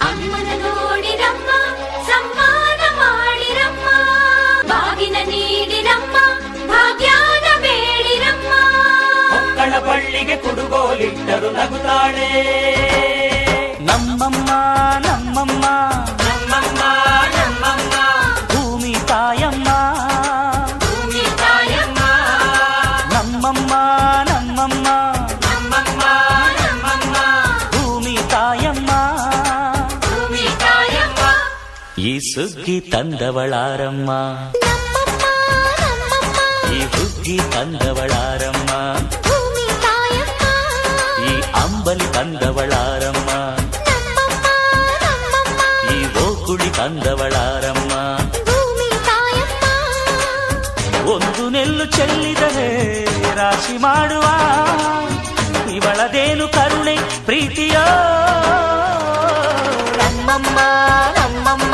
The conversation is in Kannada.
ಅಮ್ಮನ ನೋಡಿರಮ್ಮ ಸಮ್ಮಾನ ಮಾಡಿರಮ್ಮ ಬಾಗಿನ ನೀಡಿರಮ್ಮ ಭಾಗ್ಯಾನ ಬೇಡಿರಮ್ಮ ಮಕ್ಕಳ ಬಳ್ಳಿಗೆ ಕುಡುಗೋಲಿಟ್ಟರು ನಗುತ್ತಾಳೆ ನಮ್ಮಮ್ಮ ನಮ್ಮಮ್ಮ ನಮ್ಮಮ್ಮ ನಮ್ಮಮ್ಮ ಭೂಮಿ ತಾಯಮ್ಮ ಭೂಮಿ ತಾಯಮ್ಮ ನಮ್ಮಮ್ಮ ನಮ್ಮಮ್ಮ ನಮ್ಮಮ್ಮ ನಮ್ಮಮ್ಮ ಭೂಮಿ ತಾಯಮ್ಮ ಭೂಮಿ ತಾಯಮ್ಮ ಈ ಸುಗ್ಗಿ ತಂದವಳಾರಮ್ಮ ಈ ಹುಗ್ಗಿ ತಂದವಳಾರಮ್ಮ ಈ ಅಂಬಲಿ ತಂದವಳಾರಮ್ಮ ಈ ಓಕುಳಿ ತಂದವಳಾರಮ್ಮ ಒಂದು ನೆಲ್ಲು ಚೆಲ್ಲಿದರೆ ರಾಶಿ ಮಾಡುವ ಇವಳದೇನು ಕರುಣೆ ಪ್ರೀತಿಯೋ ನಮ್ಮಮ್ಮ ನಮ್ಮಮ್ಮ